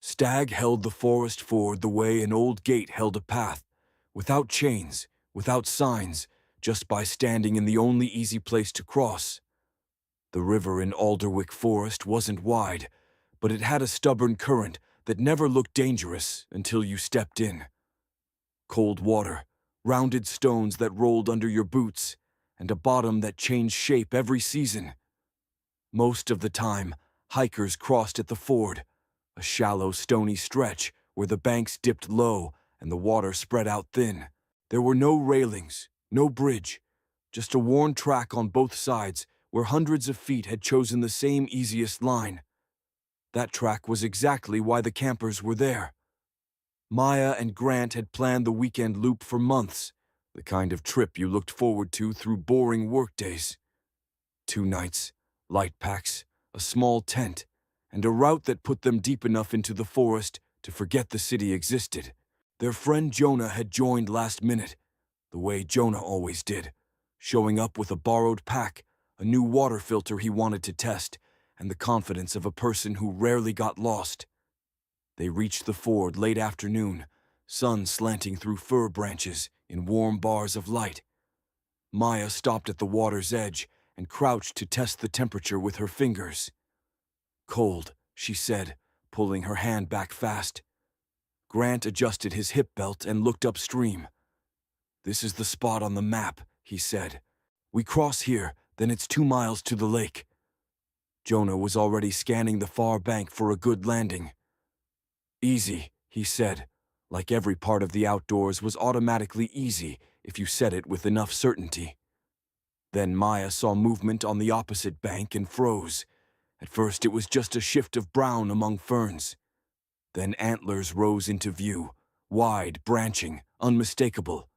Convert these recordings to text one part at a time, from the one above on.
Stag held the forest ford the way an old gate held a path, without chains, without signs, just by standing in the only easy place to cross. The river in Alderwick Forest wasn't wide, but it had a stubborn current that never looked dangerous until you stepped in. Cold water, rounded stones that rolled under your boots, and a bottom that changed shape every season. Most of the time, hikers crossed at the ford, a shallow, stony stretch where the banks dipped low and the water spread out thin. There were no railings, no bridge, just a worn track on both sides where hundreds of feet had chosen the same easiest line. That track was exactly why the campers were there. Maya and Grant had planned the weekend loop for months, the kind of trip you looked forward to through boring workdays. 2 nights, light packs, a small tent, and a route that put them deep enough into the forest to forget the city existed. Their friend Jonah had joined last minute, the way Jonah always did, showing up with a borrowed pack, a new water filter he wanted to test, and the confidence of a person who rarely got lost. They reached the ford late afternoon, sun slanting through fir branches in warm bars of light. Maya stopped at the water's edge and crouched to test the temperature with her fingers. "Cold," she said, pulling her hand back fast. Grant adjusted his hip belt and looked upstream. "This is the spot on the map," he said. "We cross here, then it's 2 miles to the lake." Jonah was already scanning the far bank for a good landing. "Easy," he said, like every part of the outdoors was automatically easy if you said it with enough certainty. Then Maya saw movement on the opposite bank and froze. At first it was just a shift of brown among ferns. Then antlers rose into view, wide, branching, unmistakable.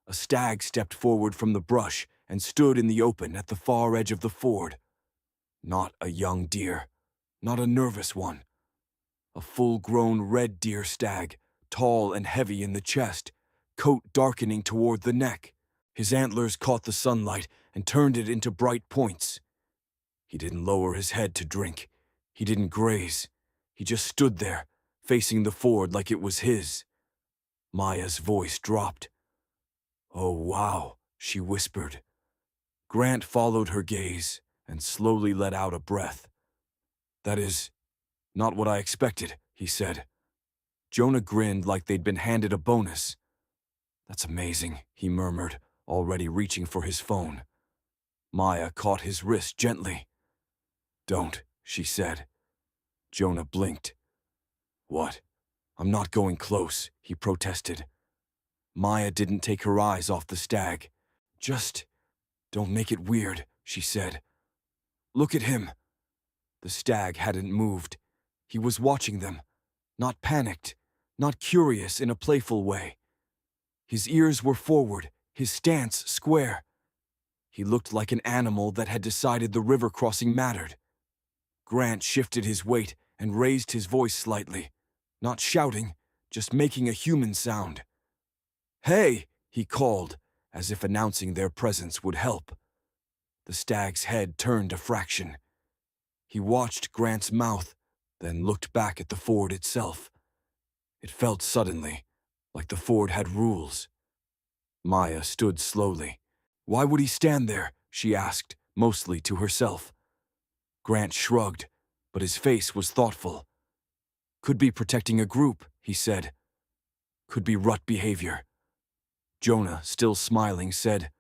A stag stepped forward from the brush and stood in the open at the far edge of the ford. Not a young deer, not a nervous one. A full-grown red deer stag, tall and heavy in the chest, coat darkening toward the neck. His antlers caught the sunlight and turned it into bright points. He didn't lower his head to drink. He didn't graze. He just stood there, facing the ford like it was his. Maya's voice dropped. "Oh, wow," she whispered. Grant followed her gaze and slowly let out a breath. "That is not what I expected," he said. Jonah grinned like they'd been handed a bonus. "That's amazing," he murmured, already reaching for his phone. Maya caught his wrist gently. "Don't," she said. Jonah blinked. "What? I'm not going close," he protested. Maya didn't take her eyes off the stag. "Just don't make it weird," she said. "Look at him." The stag hadn't moved. He was watching them, not panicked, not curious in a playful way. His ears were forward, his stance square. He looked like an animal that had decided the river crossing mattered. Grant shifted his weight and raised his voice slightly, not shouting, just making a human sound. "Hey!" he called, as if announcing their presence would help. The stag's head turned a fraction. He watched Grant's mouth, then looked back at the ford itself. It felt suddenly like the ford had rules. Maya stood slowly. "Why would he stand there?" she asked, mostly to herself. Grant shrugged, but his face was thoughtful. "Could be protecting a group," he said. "Could be rut behavior." Jonah, still smiling, said,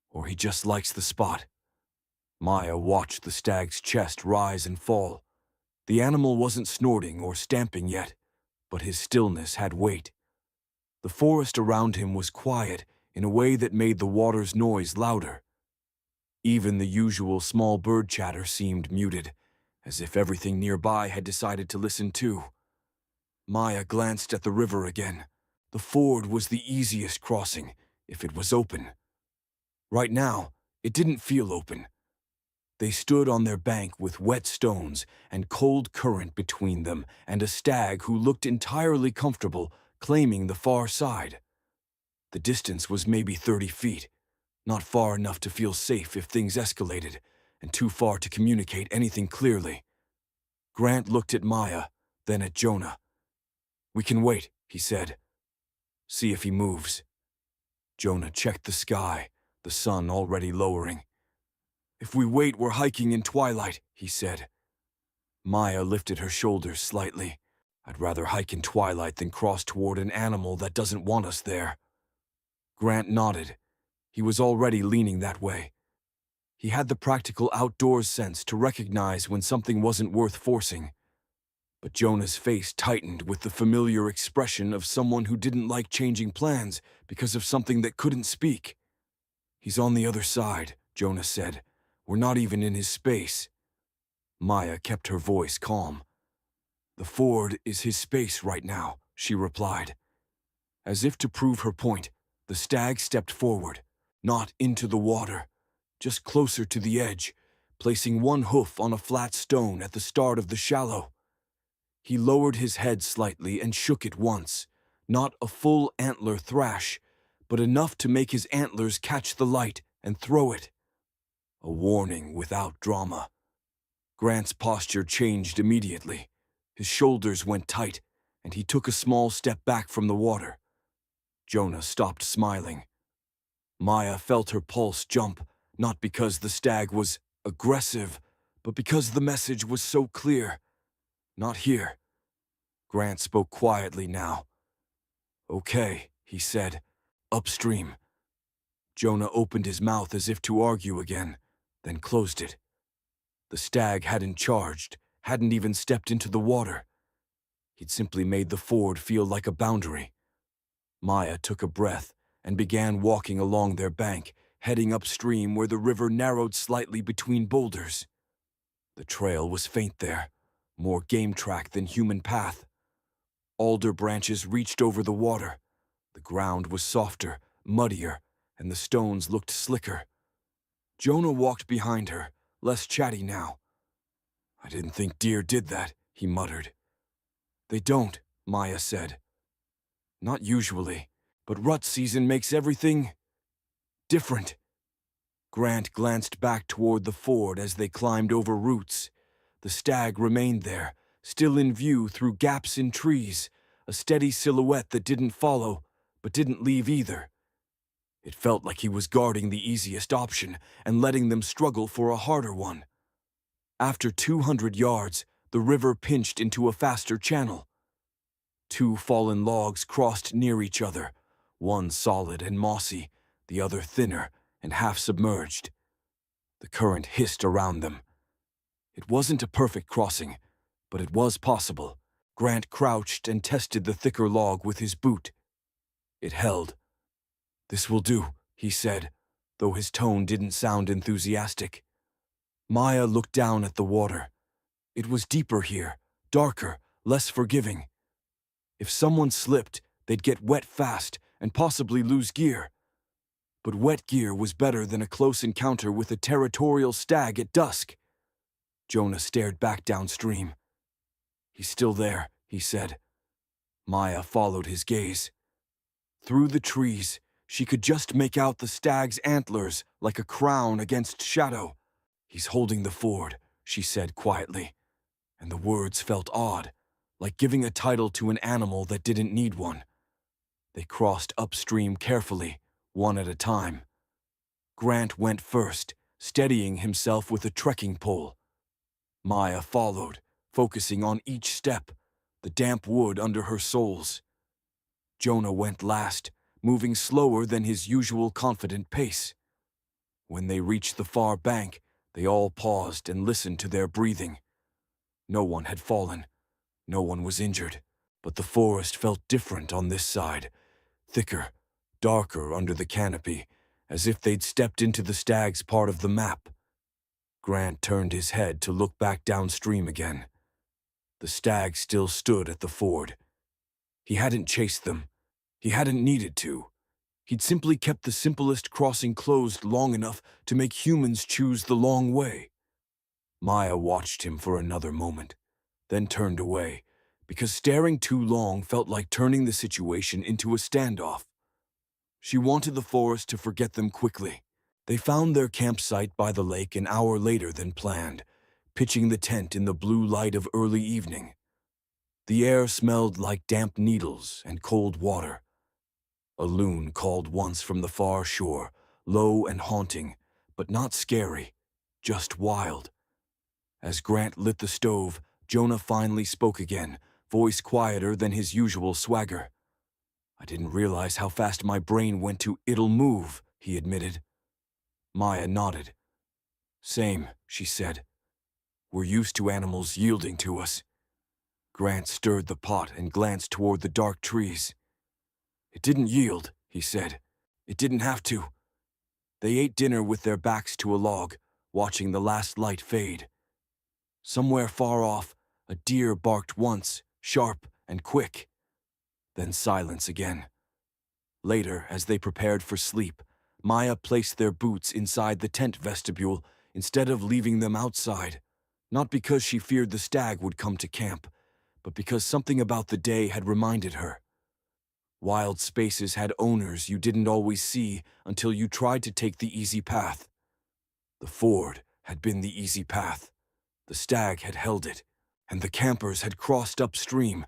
"Or he just likes the spot." Maya watched the stag's chest rise and fall. The animal wasn't snorting or stamping yet, but his stillness had weight. The forest around him was quiet in a way that made the water's noise louder. Even the usual small bird chatter seemed muted, as if everything nearby had decided to listen too. Maya glanced at the river again. The ford was the easiest crossing, if it was open. Right now, it didn't feel open. They stood on their bank with wet stones and cold current between them and a stag who looked entirely comfortable, claiming the far side. The distance was maybe 30 feet, not far enough to feel safe if things escalated, and too far to communicate anything clearly. Grant looked at Maya, then at Jonah. "We can wait," he said. "See if he moves." Jonah checked the sky, the sun already lowering. "If we wait, we're hiking in twilight," he said. Maya lifted her shoulders slightly. "I'd rather hike in twilight than cross toward an animal that doesn't want us there." Grant nodded. He was already leaning that way. He had the practical outdoors sense to recognize when something wasn't worth forcing. But Jonah's face tightened with the familiar expression of someone who didn't like changing plans because of something that couldn't speak. "He's on the other side," Jonah said. "We're not even in his space." Maya kept her voice calm. "The ford is his space right now," she replied. As if to prove her point, the stag stepped forward, not into the water, just closer to the edge, placing one hoof on a flat stone at the start of the shallow. He lowered his head slightly and shook it once, not a full antler thrash, but enough to make his antlers catch the light and throw it. A warning without drama. Grant's posture changed immediately. His shoulders went tight, and he took a small step back from the water. Jonah stopped smiling. Maya felt her pulse jump, not because the stag was aggressive, but because the message was so clear. "Not here." Grant spoke quietly now. "Okay," he said. "Upstream." Jonah opened his mouth as if to argue again, then closed it. The stag hadn't charged, hadn't even stepped into the water. He'd simply made the ford feel like a boundary. Maya took a breath and began walking along their bank, heading upstream where the river narrowed slightly between boulders. The trail was faint there, more game track than human path. Alder branches reached over the water. The ground was softer, muddier, and the stones looked slicker. Jonah walked behind her, less chatty now. "I didn't think deer did that," he muttered. "They don't," Maya said. "Not usually, but rut season makes everything different." Grant glanced back toward the ford as they climbed over roots. The stag remained there, still in view through gaps in trees, a steady silhouette that didn't follow, but didn't leave either. It felt like he was guarding the easiest option and letting them struggle for a harder one. After 200 yards, the river pinched into a faster channel. Two fallen logs crossed near each other, one solid and mossy, the other thinner and half submerged. The current hissed around them. It wasn't a perfect crossing, but it was possible. Grant crouched and tested the thicker log with his boot. It held. "This will do," he said, though his tone didn't sound enthusiastic. Maya looked down at the water. It was deeper here, darker, less forgiving. If someone slipped, they'd get wet fast and possibly lose gear. But wet gear was better than a close encounter with a territorial stag at dusk. Jonah stared back downstream. "He's still there," he said. Maya followed his gaze. Through the trees, she could just make out the stag's antlers like a crown against shadow. "He's holding the ford," she said quietly, and the words felt odd, like giving a title to an animal that didn't need one. They crossed upstream carefully, one at a time. Grant went first, steadying himself with a trekking pole. Maya followed, focusing on each step, the damp wood under her soles. Jonah went last, moving slower than his usual confident pace. When they reached the far bank, they all paused and listened to their breathing. No one had fallen. No one was injured, but the forest felt different on this side, thicker, darker under the canopy, as if they'd stepped into the stag's part of the map. Grant turned his head to look back downstream again. The stag still stood at the ford. He hadn't chased them. He hadn't needed to. He'd simply kept the simplest crossing closed long enough to make humans choose the long way. Maya watched him for another moment, then turned away, because staring too long felt like turning the situation into a standoff. She wanted the forest to forget them quickly. They found their campsite by the lake an hour later than planned, pitching the tent in the blue light of early evening. The air smelled like damp needles and cold water. A loon called once from the far shore, low and haunting, but not scary, just wild. As Grant lit the stove, Jonah finally spoke again, voice quieter than his usual swagger. "I didn't realize how fast my brain went to 'it'll move,'" he admitted. Maya nodded. "Same," she said. "We're used to animals yielding to us." Grant stirred the pot and glanced toward the dark trees. "It didn't yield," he said. "It didn't have to." They ate dinner with their backs to a log, watching the last light fade. Somewhere far off, a deer barked once, sharp and quick. Then silence again. Later, as they prepared for sleep, Maya placed their boots inside the tent vestibule instead of leaving them outside, not because she feared the stag would come to camp, but because something about the day had reminded her. Wild spaces had owners you didn't always see until you tried to take the easy path. The ford had been the easy path. The stag had held it, and the campers had crossed upstream,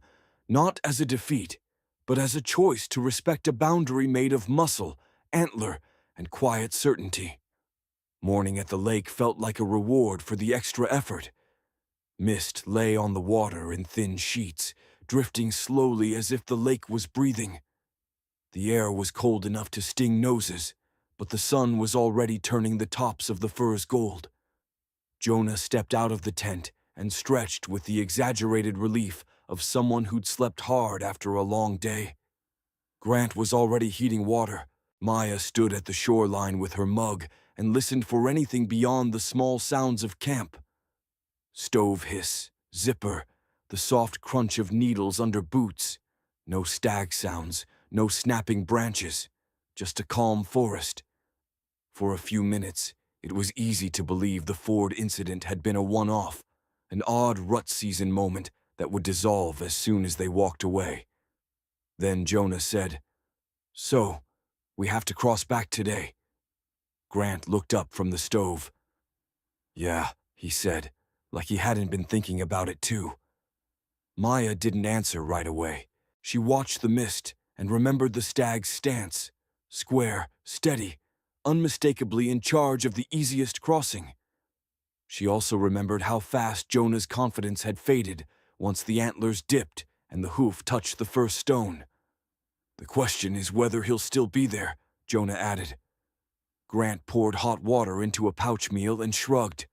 not as a defeat, but as a choice to respect a boundary made of muscle, antler, and quiet certainty. Morning at the lake felt like a reward for the extra effort. Mist lay on the water in thin sheets, drifting slowly as if the lake was breathing. The air was cold enough to sting noses, but the sun was already turning the tops of the firs gold. Jonah stepped out of the tent and stretched with the exaggerated relief of someone who'd slept hard after a long day. Grant was already heating water. Maya stood at the shoreline with her mug and listened for anything beyond the small sounds of camp. Stove hiss, zipper, the soft crunch of needles under boots. No stag sounds, no snapping branches, just a calm forest. For a few minutes, it was easy to believe the Ford incident had been a one-off, an odd rut season moment that would dissolve as soon as they walked away. Then Jonah said, "So, we have to cross back today." Grant looked up from the stove. "Yeah," he said, like he hadn't been thinking about it too. Maya didn't answer right away. She watched the mist and remembered the stag's stance, square, steady, unmistakably in charge of the easiest crossing. She also remembered how fast Jonah's confidence had faded once the antlers dipped and the hoof touched the first stone. "The question is whether he'll still be there," Jonah added. Grant poured hot water into a pouch meal and shrugged.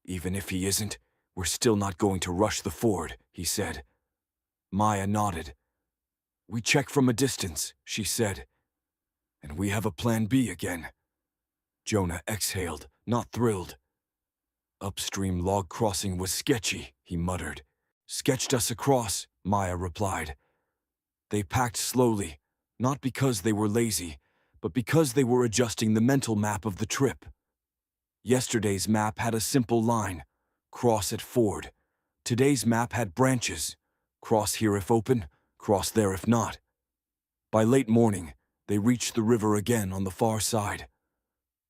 "Even if he isn't, we're still not going to rush the ford," he said. Maya nodded. "We check from a distance," she said. "And we have a plan B again." Jonah exhaled, not thrilled. "Upstream log crossing was sketchy," he muttered. "Sketched us across," Maya replied. They packed slowly, not because they were lazy, but because they were adjusting the mental map of the trip. Yesterday's map had a simple line, cross at ford. Today's map had branches, cross here if open, cross there if not. By late morning, they reached the river again on the far side.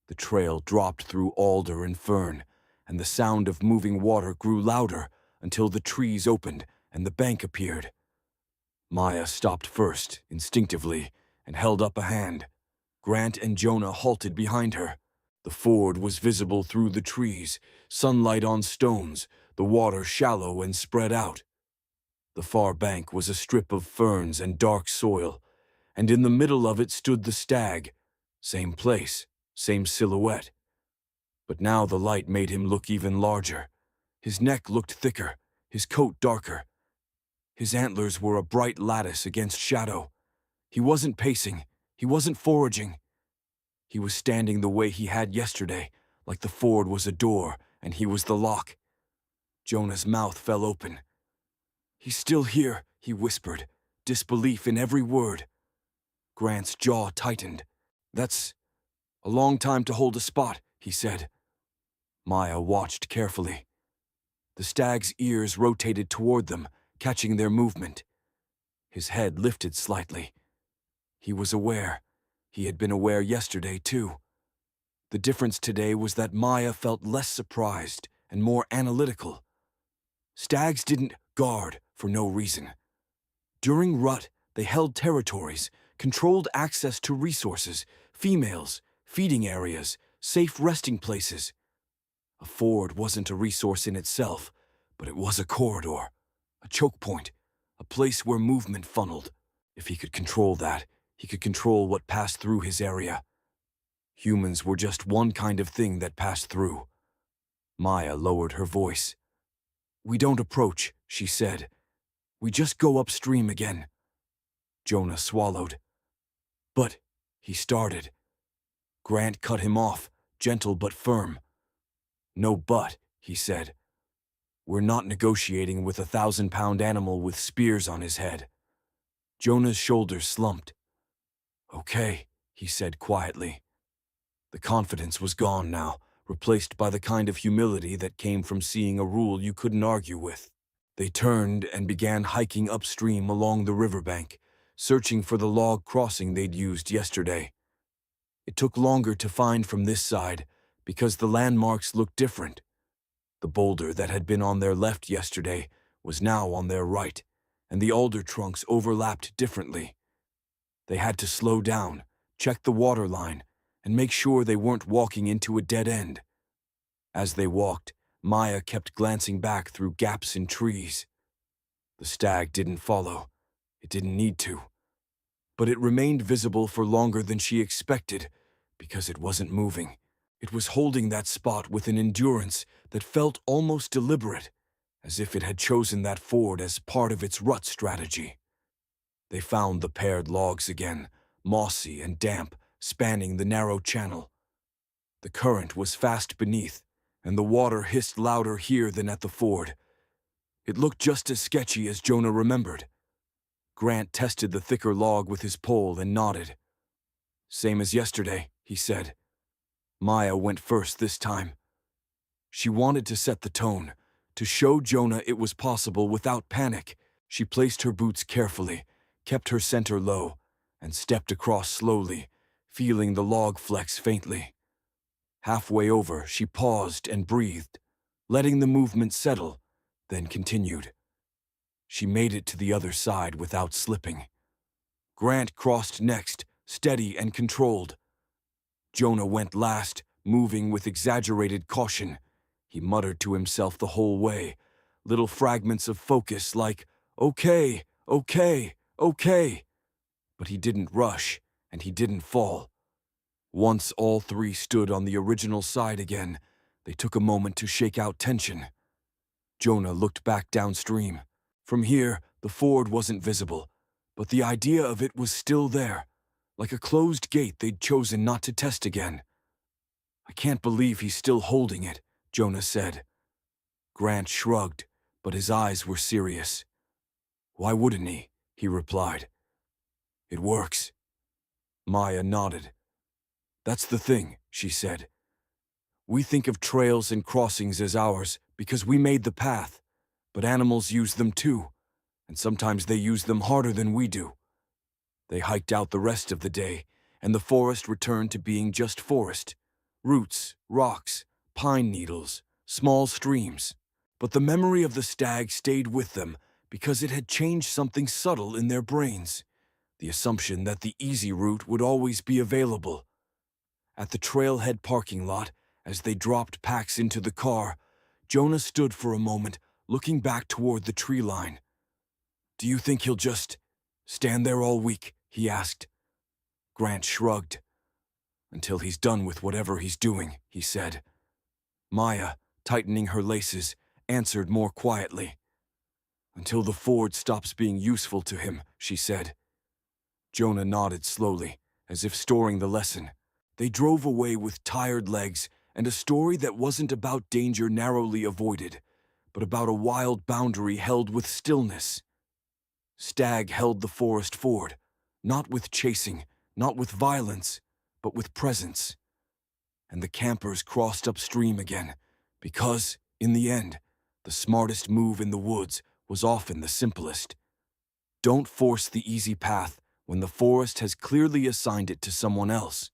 The trail dropped through alder and fern, and the sound of moving water grew louder until the trees opened and the bank appeared. Maya stopped first, instinctively, and held up a hand. Grant and Jonah halted behind her. The ford was visible through the trees, sunlight on stones, the water shallow and spread out. The far bank was a strip of ferns and dark soil, and in the middle of it stood the stag. Same place, same silhouette. But now the light made him look even larger. His neck looked thicker, his coat darker. His antlers were a bright lattice against shadow. He wasn't pacing, he wasn't foraging. He was standing the way he had yesterday, like the ford was a door and he was the lock. Jonah's mouth fell open. "He's still here," he whispered, disbelief in every word. Grant's jaw tightened. "That's a long time to hold a spot," he said. Maya watched carefully. The stag's ears rotated toward them, catching their movement. His head lifted slightly. He was aware. He had been aware yesterday, too. The difference today was that Maya felt less surprised and more analytical. Stags didn't guard, for no reason. During rut, they held territories, controlled access to resources, females, feeding areas, safe resting places. A ford wasn't a resource in itself, but it was a corridor, a choke point, a place where movement funneled. If he could control that, he could control what passed through his area. Humans were just one kind of thing that passed through. Maya lowered her voice. "We don't approach," she said. "We just go upstream again." Jonah swallowed. "But," he started. Grant cut him off, gentle but firm. "No but," he said. "We're not negotiating with a 1,000-pound animal with spears on his head." Jonah's shoulders slumped. "Okay," he said quietly. The confidence was gone now, replaced by the kind of humility that came from seeing a rule you couldn't argue with. They turned and began hiking upstream along the riverbank, searching for the log crossing they'd used yesterday. It took longer to find from this side because the landmarks looked different. The boulder that had been on their left yesterday was now on their right, and the alder trunks overlapped differently. They had to slow down, check the water line, and make sure they weren't walking into a dead end. As they walked, Maya kept glancing back through gaps in trees. The stag didn't follow. It didn't need to. But it remained visible for longer than she expected, because it wasn't moving. It was holding that spot with an endurance that felt almost deliberate, as if it had chosen that ford as part of its rut strategy. They found the paired logs again, mossy and damp, spanning the narrow channel. The current was fast beneath, and the water hissed louder here than at the ford. It looked just as sketchy as Jonah remembered. Grant tested the thicker log with his pole and nodded. "Same as yesterday," he said. Maya went first this time. She wanted to set the tone, to show Jonah it was possible without panic. She placed her boots carefully, kept her center low, and stepped across slowly, feeling the log flex faintly. Halfway over, she paused and breathed, letting the movement settle, then continued. She made it to the other side without slipping. Grant crossed next, steady and controlled. Jonah went last, moving with exaggerated caution. He muttered to himself the whole way, little fragments of focus like, "Okay, okay, okay." But he didn't rush, and he didn't fall. Once all three stood on the original side again, they took a moment to shake out tension. Jonah looked back downstream. From here, the ford wasn't visible, but the idea of it was still there, like a closed gate they'd chosen not to test again. "I can't believe he's still holding it," Jonah said. Grant shrugged, but his eyes were serious. "Why wouldn't he?" he replied. "It works." Maya nodded. "That's the thing," she said. "We think of trails and crossings as ours because we made the path, but animals use them too, and sometimes they use them harder than we do." They hiked out the rest of the day, and the forest returned to being just forest. Roots, rocks, pine needles, small streams. But the memory of the stag stayed with them because it had changed something subtle in their brains, the assumption that the easy route would always be available. At the trailhead parking lot, as they dropped packs into the car, Jonah stood for a moment, looking back toward the tree line. "Do you think he'll just stand there all week?" he asked. Grant shrugged. "Until he's done with whatever he's doing," he said. Maya, tightening her laces, answered more quietly. "Until the ford stops being useful to him," she said. Jonah nodded slowly, as if storing the lesson. They drove away with tired legs and a story that wasn't about danger narrowly avoided, but about a wild boundary held with stillness. Stag held the forest ford, not with chasing, not with violence, but with presence. And the campers crossed upstream again, because, in the end, the smartest move in the woods was often the simplest. Don't force the easy path when the forest has clearly assigned it to someone else.